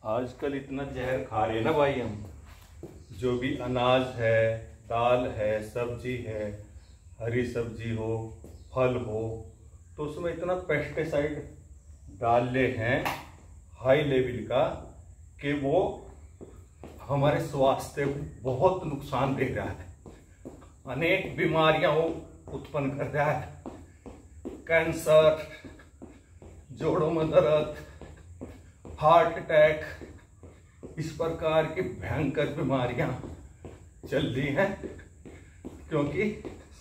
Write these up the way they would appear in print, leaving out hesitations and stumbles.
आजकल इतना जहर खा रहे हैं ना भाई हम। जो भी अनाज है, दाल है, सब्जी है, हरी सब्जी हो, फल हो, तो उसमें इतना पेस्टिसाइड डाल ले हैं हाई लेवल का कि वो हमारे स्वास्थ्य को बहुत नुकसान दे रहा है। अनेक बीमारियां उत्पन्न कर रहा है। कैंसर, जोड़ों में दर्द, हार्ट अटैक, इस प्रकार की भयंकर बीमारियां चल रही हैं क्योंकि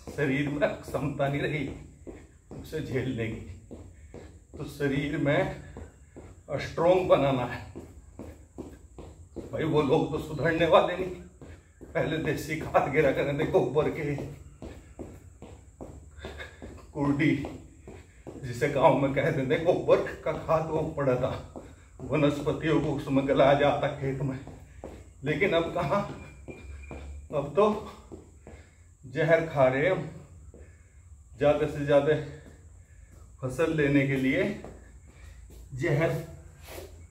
शरीर में क्षमता नहीं रही उसे झेलने की। तो शरीर में स्ट्रोंग बनाना है भाई। वो लोग तो सुधरने वाले नहीं। पहले देसी खाद गिरा करने गोबर के कुर्डी, जिसे गांव में कह देते गोबर का खाद, वो पड़ा था। वनस्पतियों को उसमें गलाया जाता खेत में। लेकिन अब कहाँ, अब तो जहर खा रहे हम। ज्यादा से ज्यादा फसल लेने के लिए जहर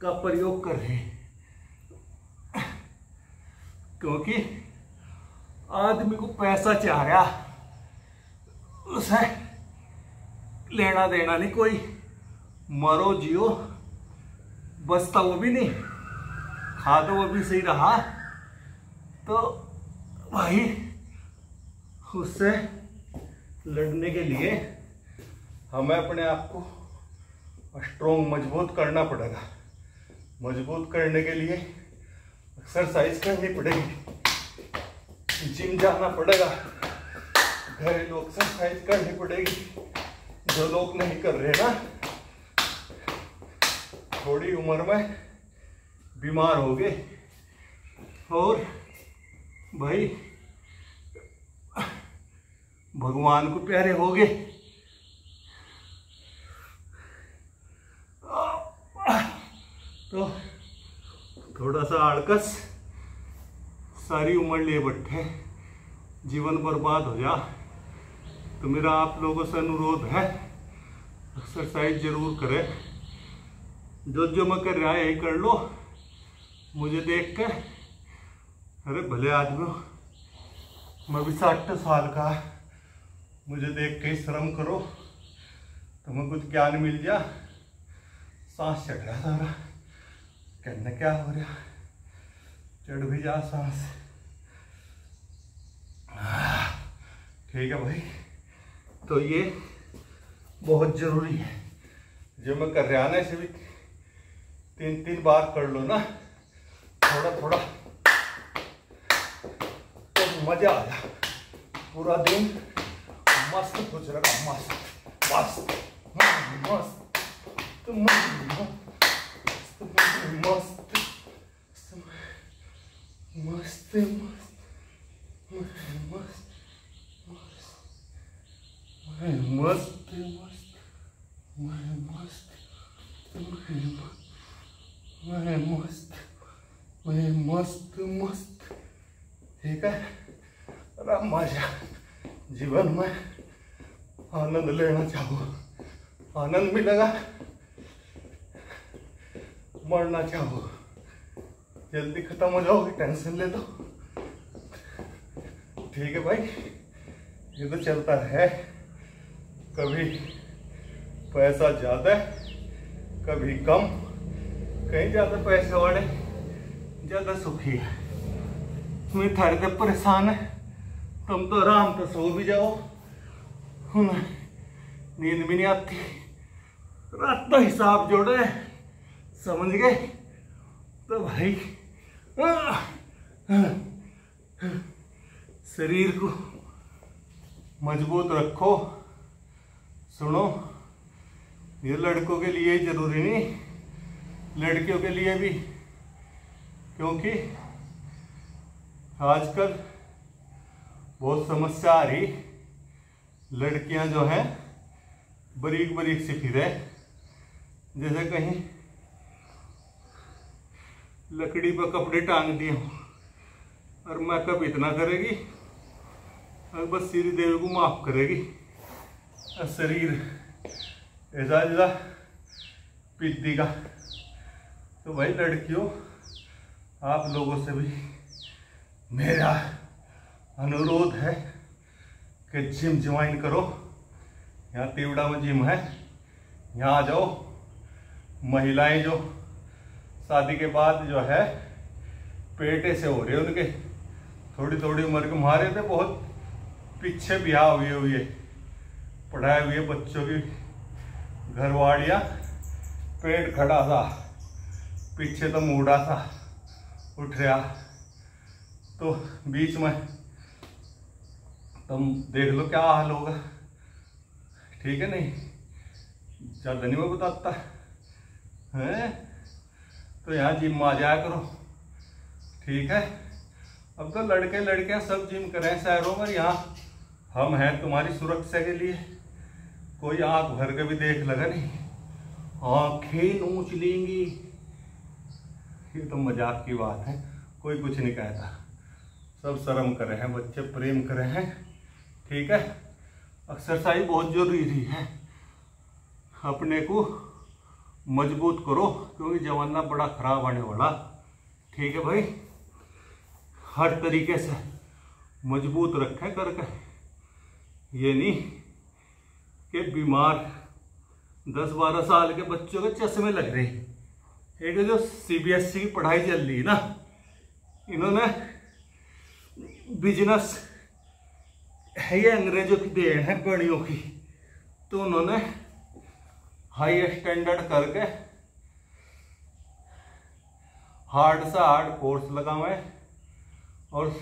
का प्रयोग कर रहे हैं क्योंकि आदमी को पैसा चाह रहा, उसे लेना देना नहीं कोई। मरो जियो, बचता वो भी नहीं, खा तो वो भी सही रहा। तो भाई उससे लड़ने के लिए हमें अपने आप को स्ट्रोंग, मजबूत करना पड़ेगा। मजबूत करने के लिए एक्सरसाइज करनी पड़ेगी, जिम जाना पड़ेगा, घरेलू एक्सरसाइज करनी पड़ेगी। जो लोग नहीं कर रहे ना, थोड़ी उम्र में बीमार हो गए और भाई भगवान को प्यारे हो गए। तो थोड़ा सा आड़कस, सारी उम्र ले बैठे, जीवन बर्बाद हो जा। तो मेरा आप लोगों से अनुरोध है, एक्सरसाइज जरूर करें। जो जो मैं कर रहा है यही कर लो। मुझे देख कर, अरे भले आदमी, मैं भी 60 साल का, मुझे देख के श्रम करो, तुम्हें कुछ ज्ञान मिल जा। सांस चढ़ रहा सारा, कहना क्या हो रहा, चढ़ भी जा सांस। ठीक है भाई, तो ये बहुत जरूरी है। जो मैं कर रहा ना, इसे भी 3-3 बार कर लो ना, थोड़ा थोड़ा, तो मजा आ जा। पूरा दिन मस्त गुजरेगा, मस्त मस्त मस्त मस्त मस्त मस्त मस्त मस्त। ठीक है, मजा जीवन में आनंद लेना चाहो, आनंद मिलेगा। मरना चाहो, जल्दी खत्म हो जाओगे, टेंशन ले दो। ठीक है भाई, ये तो चलता है। कभी पैसा ज्यादा, कभी कम। कहीं ज्यादा पैसे वाले ज्यादा सुखी है। मैं थारे तक परेशान है, तुम तो आराम तो सो भी जाओ, नींद भी नहीं आती। रात तो हिसाब जोड़े, समझ गए? तो भाई शरीर को मजबूत रखो। सुनो, ये लड़कों के लिए जरूरी नहीं, लड़कियों के लिए भी, क्योंकि आजकल बहुत समस्या आ रही। लड़कियां जो हैं बारीक बारीक सी फिरे, जैसे कहीं लकड़ी पर कपड़े टांग दिए हों, और मेकअप इतना करेगी और बस श्री देवी को माफ करेगी। और शरीर ऐसा जैसा पिद्दी का तो भाई लड़कियों, आप लोगों से भी मेरा अनुरोध है कि जिम ज्वाइन करो। यहाँ तिवड़ा में जिम है, यहाँ आ जाओ। महिलाएं जो शादी के बाद जो है पेटे से हो रहे हैं, उनके थोड़ी थोड़ी उम्र के, हमारे थे बहुत पीछे ब्याह हुए पढ़ाए हुए बच्चों की घरवाड़ियाँ, पेट खड़ा था, पीछे तो मूड़ा था, उठ रहा। तो बीच में तुम देख लो क्या हाल होगा, ठीक है नहीं? ज़्यादा नहीं मैं बताता है। तो यहाँ जिम में आ जाया करो, ठीक है? अब तो लड़के लड़कियाँ सब जिम करें शहरों में, यहाँ हम हैं तुम्हारी सुरक्षा के लिए। कोई आँख भर के भी देख लगा नहीं, आँखें नोच लेंगी। ये तो मजाक की बात है, कोई कुछ नहीं कहता। सब शर्म करे हैं, बच्चे प्रेम करे हैं, ठीक है? एक्सरसाइज बहुत जरूरी है, अपने को मजबूत करो, क्योंकि जमाना बड़ा खराब आने वाला, ठीक है भाई? हर तरीके से मजबूत रखें करके, ये नहीं कि बीमार 10-12 साल के बच्चों के चश्मे लग रहे। एक जो CBSE की पढ़ाई चल रही है ना, इन्होंने बिजनेस है, ये अंग्रेजों की देन है, गणियों की, तो उन्होंने हाई स्टैंडर्ड करके हार्ड से हार्ड कोर्स लगावे और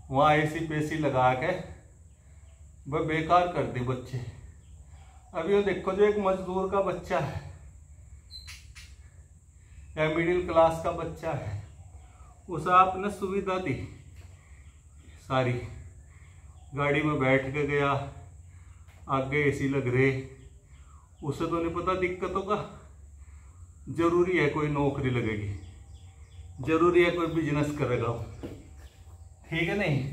वहाँ AC पेसी लगा के वह बेकार कर दी बच्चे। अब ये देखो, जो एक मजदूर का बच्चा है या मिडिल क्लास का बच्चा है, उसे आपने सुविधा दी सारी, गाड़ी में बैठ के गया, आगे AC लग रहे, उसे तो नहीं पता दिक्कतों का। जरूरी है कोई नौकरी लगेगी, जरूरी है कोई बिजनेस करेगा, ठीक है नहीं?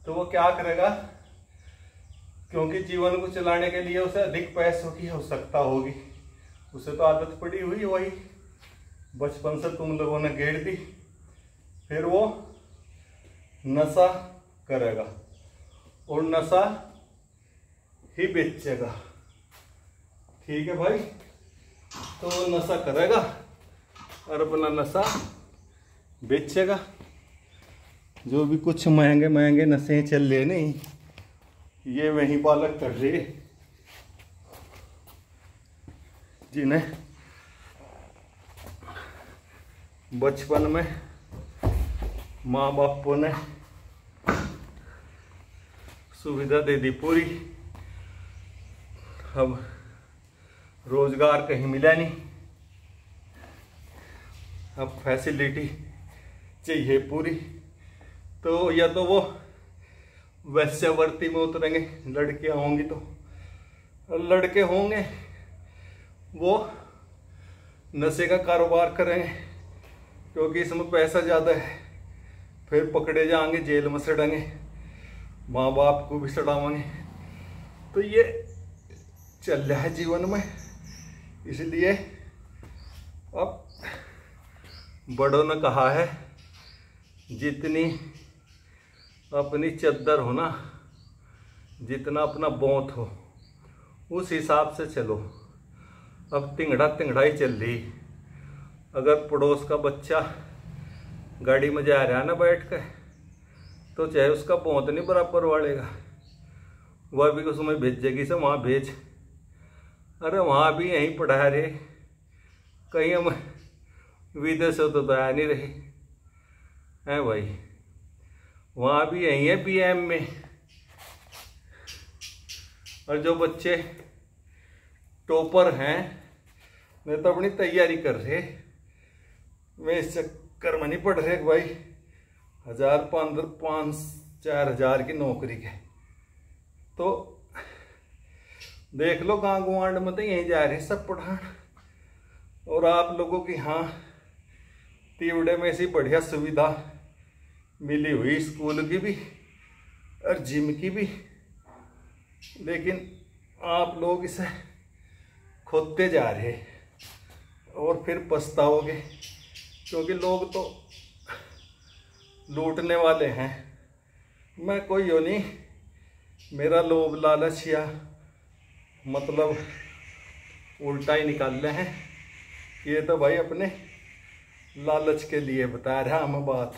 तो वो क्या करेगा, क्योंकि जीवन को चलाने के लिए उसे अधिक पैसों की आवश्यकता होगी। उसे तो आदत पड़ी हुई वही बचपन से तुम लोगों ने गेड़ दी, फिर वो नशा करेगा और नशा ही बेचेगा, ठीक है भाई? तो वो नशा करेगा और अपना नशा बेचेगा। जो भी कुछ महंगे महंगे नशे चल रहे नहीं, ये वही बालक कर रहे जिन्हें बचपन में माँ बापों ने सुविधा दे दी पूरी। अब रोजगार कहीं मिला नहीं, अब फैसिलिटी चाहिए पूरी। तो या तो वो वैश्यावृत्ति में उतरेंगे, लड़कियां होंगी तो, लड़के होंगे वो नशे का कारोबार करेंगे, क्योंकि इसमें पैसा ज़्यादा है। फिर पकड़े जाएंगे, जेल में सड़ेंगे, माँ बाप को भी सड़ावेंगे। तो ये चल रहा है जीवन में। इसलिए अब बड़ों ने कहा है, जितनी अपनी चद्दर हो ना, जितना अपना बोंत हो, उस हिसाब से चलो। अब तिंगड़ा तिंगड़ा ही चल रही। अगर पड़ोस का बच्चा गाड़ी में जा रहा है ना बैठ कर, तो चाहे उसका बोंत नहीं बराबर वालेगा, वह भी उसमें भेजेगी से वहाँ भेज। अरे वहाँ भी यहीं पढ़ा रहे, कहीं हम विदेशों तो आ नहीं रहे हैं भाई, वहाँ भी यहीं है BM में। और जो बच्चे टॉपर हैं, वे तो अपनी तैयारी कर रहे, वे इस चक्कर में नहीं पड़ रहे भाई 1000, 5,000, 4,000 की नौकरी के। तो देख लो गाँव गुआंड में तो यहीं जा रहे सब पढ़ान। और आप लोगों की हाँ तीवड़े में ऐसी बढ़िया सुविधा मिली हुई, स्कूल की भी और जिम की भी, लेकिन आप लोग इसे खोदते जा रहे और फिर पछताओगे, क्योंकि लोग तो लूटने वाले हैं। मैं कोई यो नहीं, मेरा लोभ लालच या मतलब उल्टा ही निकाल रहे हैं। ये तो भाई अपने लालच के लिए बता रहा मैं बात।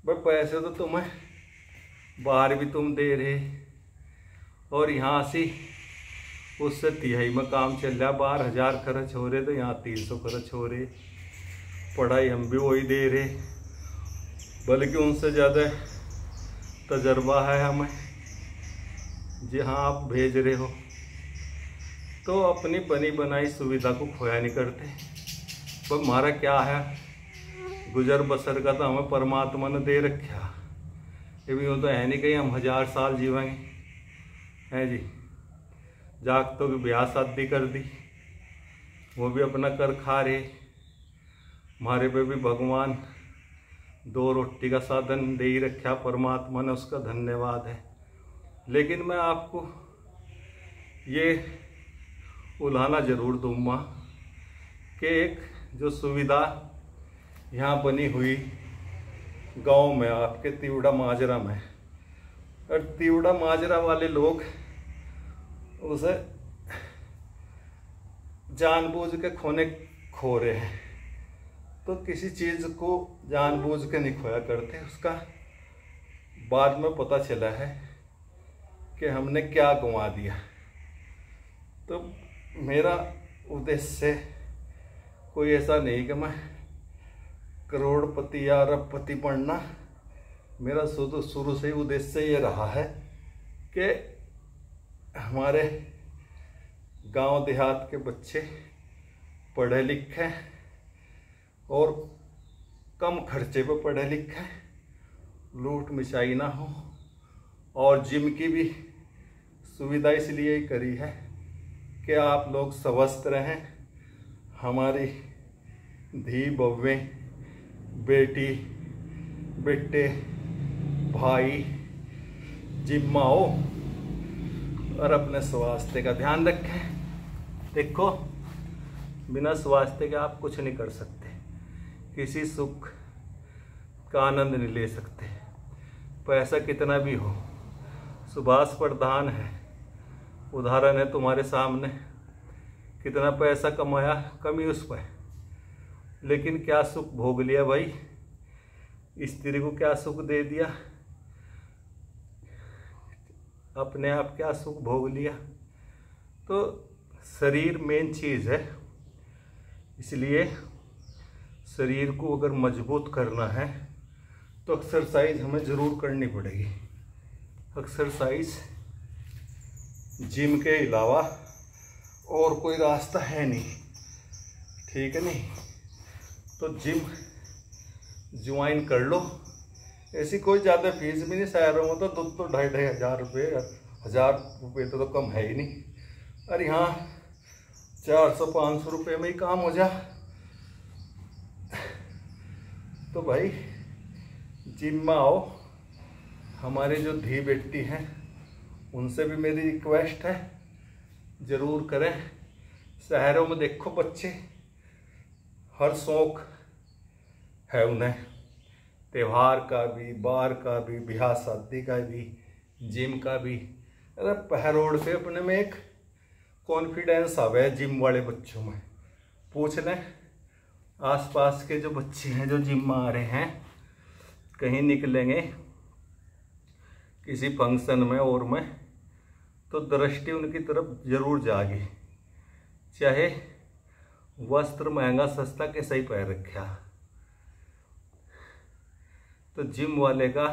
भाई पैसे तो तुम्हें बाहर भी तुम दे रहे, और यहाँ से उससे तिहाई में काम चल रहा। 12,000 खर्च हो रहे तो यहाँ 300 खर्च हो रहे। पढ़ाई हम भी वही दे रहे, बल्कि उनसे ज़्यादा तजर्बा है हमें। जहाँ आप भेज रहे हो तो अपनी बनी बनाई सुविधा को खोया नहीं करते। पर हमारा क्या है, गुजर बसर का तो हमें परमात्मा ने दे रखा। ये भी यूँ तो है नहीं कहीं हम 1000 साल जीवेंगे, हैं जी। जागतों की ब्याह शादी कर दी, वो भी अपना कर खा रहे। हमारे पे भी भगवान 2 रोटी का साधन दे ही रखा परमात्मा ने, उसका धन्यवाद है। लेकिन मैं आपको ये उलाहना ज़रूर दूंगा कि एक जो सुविधा यहाँ बनी हुई गांव में, आपके तिवड़ा माजरा में, और तिवड़ा माजरा वाले लोग उसे जानबूझ के खो रहे हैं। तो किसी चीज़ को जानबूझ के नहीं खोया करते, उसका बाद में पता चला है कि हमने क्या गंवा दिया। तो मेरा उद्देश्य कोई ऐसा नहीं कि मैं करोड़पति या अरबपति बनना। मेरा शुरू से ही उद्देश्य ये रहा है कि हमारे गांव देहात के बच्चे पढ़े लिखे और कम खर्चे पे पढ़े लिखे, लूट मिचाई ना हो। और जिम की भी सुविधा इसलिए ही करी है कि आप लोग स्वस्थ रहें। हमारी धी बव्वे, बेटी बेटे भाई जिम में आओ और अपने स्वास्थ्य का ध्यान रखें। देखो, बिना स्वास्थ्य के आप कुछ नहीं कर सकते, किसी सुख का आनंद नहीं ले सकते। पैसा कितना भी हो, सुभाष प्रधान है, उदाहरण है तुम्हारे सामने। कितना पैसा कमाया, कमी उस पर, लेकिन क्या सुख भोग लिया भाई। स्त्री को क्या सुख दे दिया, अपने आप क्या सुख भोग लिया। तो शरीर मेन चीज़ है, इसलिए शरीर को अगर मजबूत करना है तो एक्सरसाइज हमें ज़रूर करनी पड़ेगी। एक्सरसाइज जिम के अलावा और कोई रास्ता है नहीं, ठीक है नहीं। तो जिम ज्वाइन कर लो। ऐसी कोई ज़्यादा फीस भी नहीं, शहरों में तो 2-2,500 हज़ार रुपये, 1000 रुपये तो कम है ही नहीं। और यहाँ 400-500 रुपये में ही काम हो जा। तो भाई जिम में आओ। हमारे जो धी बेटी हैं उनसे भी मेरी रिक्वेस्ट है, ज़रूर करें। शहरों में देखो बच्चे, हर शौक है उन्हें, त्यौहार का भी, बार का भी, ब्याह शादी का भी, जिम का भी। अरे पहरोड़ पे अपने में एक कॉन्फिडेंस आवे जिम वाले बच्चों में। पूछ लें आसपास के जो बच्चे हैं जो जिम में आ रहे हैं, कहीं निकलेंगे किसी फंक्शन में और में, तो दृष्टि उनकी तरफ जरूर जाएगी, चाहे वस्त्र महंगा सस्ता कैसा ही पहन रखा। तो जिम वाले का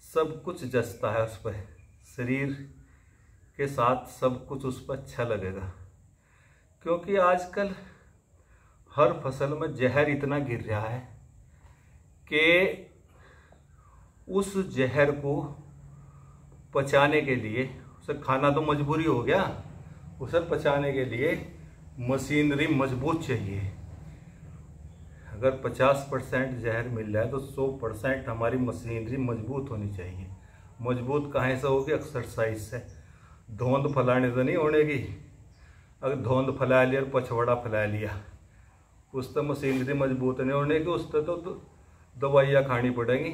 सब कुछ जचता है उस पर, शरीर के साथ सब कुछ उस पर अच्छा लगेगा। क्योंकि आजकल हर फसल में जहर इतना गिर रहा है कि उस जहर को पचाने के लिए, उसे खाना तो मजबूरी हो गया, उसे पचाने के लिए मशीनरी मजबूत चाहिए। अगर 50% जहर मिल रहा है तो 100% हमारी मशीनरी मजबूत होनी चाहिए। मजबूत कहाँ से होगी? एक्सरसाइज से। धोंद फलाने से नहीं होनेगी। अगर धोंद फैला लिया और पछवाड़ा फैला लिया, उस तो मशीनरी मजबूत नहीं होने की, उस तो दवाइयाँ खानी पड़ेंगी।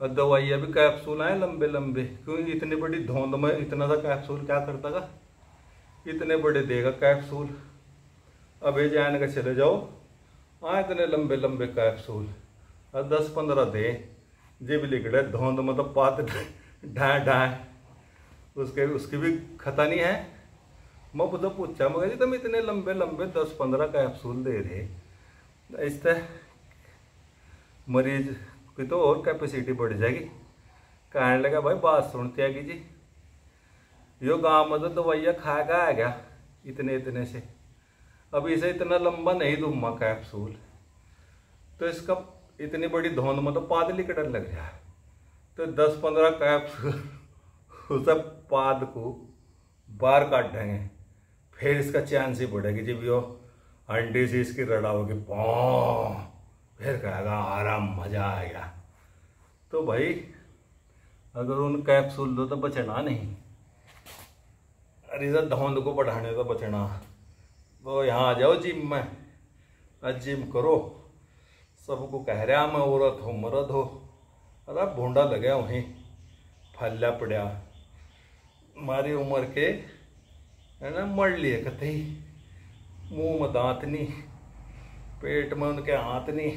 और दवाइयाँ भी कैप्सूल आए लंबे लंबे, क्योंकि इतनी बड़ी धोंद में इतना सा कैप्सूल क्या करता का, इतने बड़े देगा कैप्सूल। अबे जान के चले जाओ, हाँ इतने लंबे लंबे कैप्सूल और 10-15 दे जे भी लिख रहे धोंद मतलब पात ढाए ढाए, उसकी भी खता नहीं है। मैं तो पूछा मगर जी तुम इतने लंबे लंबे 10-15 कैप्सूल दे रहे, इस तरह मरीज की तो और कैपेसिटी बढ़ जाएगी। कहने लगा भाई बात सुनते आगे जी, यो गाँव में तो दवाइयाँ खा का आ गया इतने इतने से, अब इसे इतना लंबा नहीं दूंगा कैप्सूल, तो इसका इतनी बड़ी धोंद में तो पाद लिकटन लग जाए। तो 10-15 कैप्सूल उस पाद को बाहर काट देंगे, फिर इसका चांस ही बढ़ेगी जब यो अंडे से इसकी रड़ा होगी पौ, फिर कहेगा आराम मजा आएगा। तो भाई अगर उन कैप्सूल दो तो बचना नहीं, अरे सर धौंद को बढ़ाने तो बचना। तो यहाँ आ जाओ जिम में, जिम करो, सबको कह रहा मैं औरत हो मर्द हो, अरे भूडा लगे वहीं फल्ला पड़ा, हमारी उम्र के है ना मर लिए कथे, मुंह में दांत नहीं, पेट में उनके हाथ नहीं,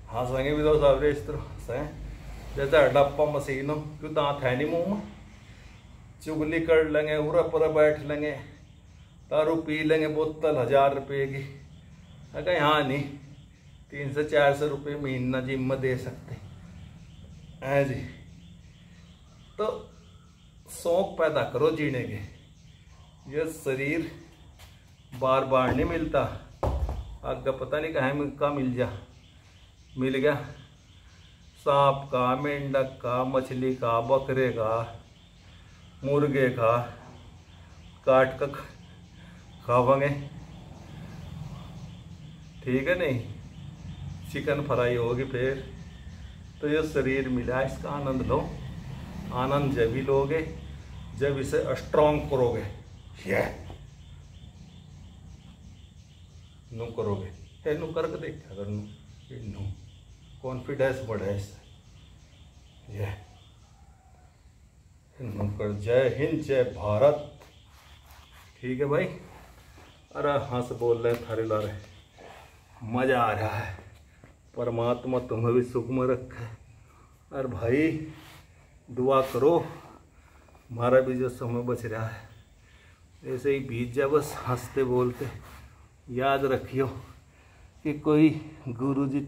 हंसेंगे भी तो सब इस तरह हंसें जैसे हडप्पा मशीन हो, क्यों दांत है नहीं मुंह में। चुगली कर लेंगे, उरा पर बैठ लेंगे, दारू पी लेंगे बोतल 1000 रुपये की, अगर यहाँ नहीं 300-400 रुपये महीना जिम में दे सकते हैं जी। तो शौक पैदा करो जीने के, ये शरीर बार बार नहीं मिलता, आगे पता नहीं कहाँ मिल जा, मिल गया सांप का, मेंढक का, मछली का, बकरे का, मुर्गे का काट कर खावांगे, ठीक है नहीं, चिकन फ्राई होगी फिर। तो ये शरीर मिला, इसका आनंद लो। आनंद जब भी लोगे जब इसे स्ट्रॉन्ग करोगे, ये नू करोगे, है नू करके देखा अगर नू कॉन्फिडेंस बढ़े इससे, ये नू कर। जय हिंद, जय भारत। ठीक है भाई, अरे हाँ से बोल रहे थारे ला रहे, मजा आ रहा है। परमात्मा तुम्हें भी सुख में रखे। और भाई दुआ करो, हमारा भी जो समय बच रहा है ऐसे ही बीत जाए बस हंसते बोलते। याद रखियो कि कोई गुरु जी